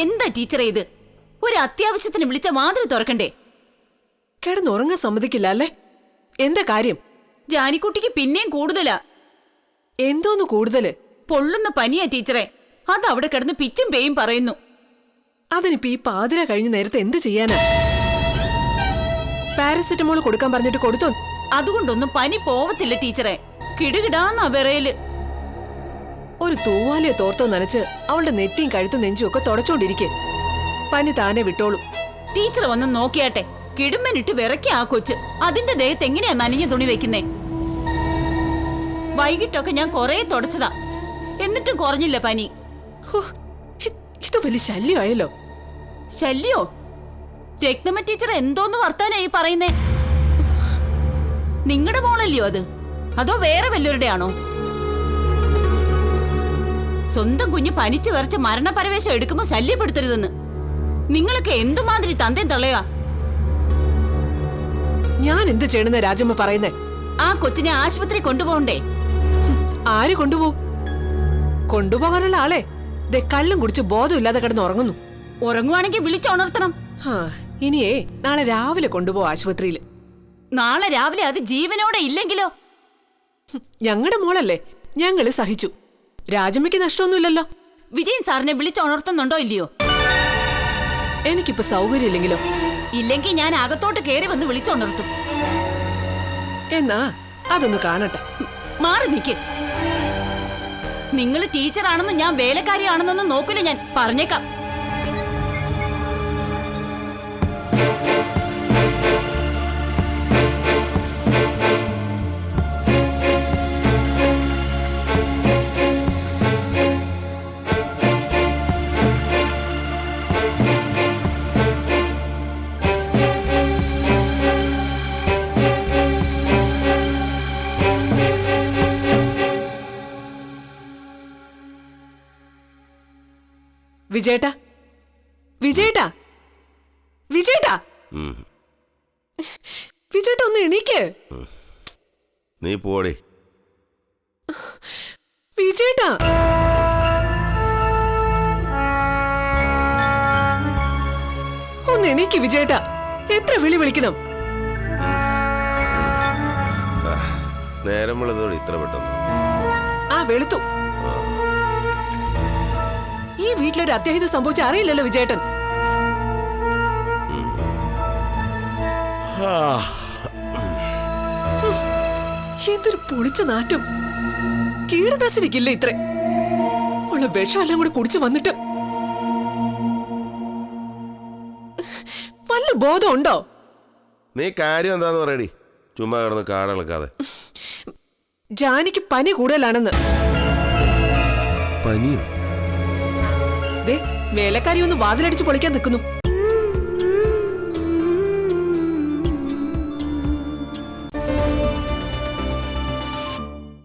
എന്താ ടീച്ചറെ ഇത്? ഒരു അത്യാവശ്യത്തിന് വിളിച്ച വാതിൽ തുറക്കണ്ടേ? കിടന്നുറങ്ങാൻ സമ്മതിക്കില്ല അല്ലേ? എന്താ കാര്യം? ജാനിക്കുട്ടിക്ക് പിന്നെയും കൂടുതലാ. എന്തോന്ന് കൂടുതല്? പൊള്ളുന്ന പനിയാ ടീച്ചറെ. അത് അവിടെ കിടന്ന് പിച്ചും പേയും പറയുന്നു. അതിനിപ്പോ ഈ പാതിര കഴിഞ്ഞ നേരത്തെ എന്ത് ചെയ്യാനാ? പാരസെറ്റമോൾ കൊടുക്കാൻ പറഞ്ഞിട്ട് കൊടുത്തോ? അതുകൊണ്ടൊന്നും പനി പോവത്തില്ല ടീച്ചറെ. കിടുകിടാന്നാ വിറയല്. ഒരു തൂവാലിയ തോർത്തോ നനച്ച് അവളുടെ നെറ്റിയും കഴുത്തും നെഞ്ചും ഒക്കെ തുടച്ചോണ്ടിരിക്കെ പനി താനെ വിട്ടോളൂ. ടീച്ചർ വന്ന് നോക്കിയാട്ടെ. കിടുമ്പനിട്ട് വിറയ്ക്ക ആ കൊച്ച്. അതിന്റെ ദേഹത്ത് എങ്ങനെയാ നനഞ്ഞ തുണി വെക്കുന്നേ? വൈകിട്ടൊക്കെ ഞാൻ കൊറേ തുടച്ചതാ, എന്നിട്ടും കുറഞ്ഞില്ല പനി. ഇത് വലിയ ശല്യമായല്ലോ. ശല്യോ? രത്നമ്മ ടീച്ചർ എന്തോന്ന് വർത്താനായി പറയുന്നേ? നിങ്ങളുടെ മോളല്ലയോ അത്? അതോ വേറെ വല്ലവരുടെ ആണോ? സ്വന്തം കുഞ്ഞ് പനിച്ചു വരച്ച് മരണപരവേശം എടുക്കുമ്പോ ശല്യപ്പെടുത്തരുതെന്ന്. നിങ്ങളൊക്കെ എന്തുമാതിരി തന്തേം തള്ളയാ? ഞാൻ എന്ത് ചെയ്യണമെന്ന് രാജമ്മ പറയുന്നേ? ആ കൊച്ചിനെ ആശുപത്രി കൊണ്ടുപോകണ്ടേ? ആര് കൊണ്ടുപോകും? കൊണ്ടുപോകാനുള്ള ആളെ ദേ കള്ളും കുടിച്ച് ബോധമില്ലാതെ കിടന്ന് ഉറങ്ങുന്നു. ഉറങ്ങുവാണെങ്കിൽ വിളിച്ചുണർത്തണം. ഇനിയേ നാളെ രാവിലെ കൊണ്ടുപോകും ആശുപത്രിയിൽ. നാളെ രാവിലെ അത് ജീവനോടെ ഇല്ലെങ്കിലോ? ഞങ്ങളുടെ മോളല്ലേ, ഞങ്ങള് സഹിച്ചു. രാജമ്മയ്ക്ക് നഷ്ടമൊന്നുമില്ലല്ലോ. വിജയൻ സാറിനെ വിളിച്ചുണർത്തുന്നുണ്ടോ ഇല്ലയോ? എനിക്കിപ്പോ സൗകര്യം ഇല്ലെങ്കിലോ? ഇല്ലെങ്കിൽ ഞാൻ അകത്തോട്ട് കയറി വന്ന് വിളിച്ചുണർത്തും. എന്നാ അതൊന്ന് കാണട്ടെ. മാറി നിൽക്ക്. നിങ്ങൾ ടീച്ചറാണെന്ന് ഞാൻ വേലക്കാരിയാണെന്നൊന്നും നോക്കില്ല. ഞാൻ പറഞ്ഞേക്കാം. വിജയേട്ടാ, വിജയേട്ടാ, വിജയേട്ടാ, വിജയേട്ടാ ഒന്ന് എണീക്ക്. നീ പോടേ. വിജയേട്ടാ, ഒന്ന് എണീക്ക് വിജയേട്ടാ. എത്ര വിളി വിളിക്കണം? നേരം വെളുതോടെ ഇത്ര പെട്ടെന്ന്? ആ വെളുത്തു. ഈ വീട്ടിലൊരു അത്യാഹിതം സംഭവിച്ച അറിയില്ലല്ലോ വിജയേട്ടൻ. എന്തൊരു പൊളിച്ച നാറ്റം. കീടനാശിനിക്കില്ല ഇത്ര ഉള്ള വിഷമെല്ലാം കൂടെ കുടിച്ചു വന്നിട്ട് വല്ല ബോധം ഉണ്ടോ? നീ കാര്യം എന്താന്ന് പറയടി. ചുമ്മാ കിടന്ന് കാടളക്കാതെ. ജാനിക്ക് പനി കൂടുതലാണെന്ന്. പനിയോ? വേലക്കാരി ഒന്ന് വാതിലടിച്ച് പൊളിക്കാൻ നിൽക്കുന്നു.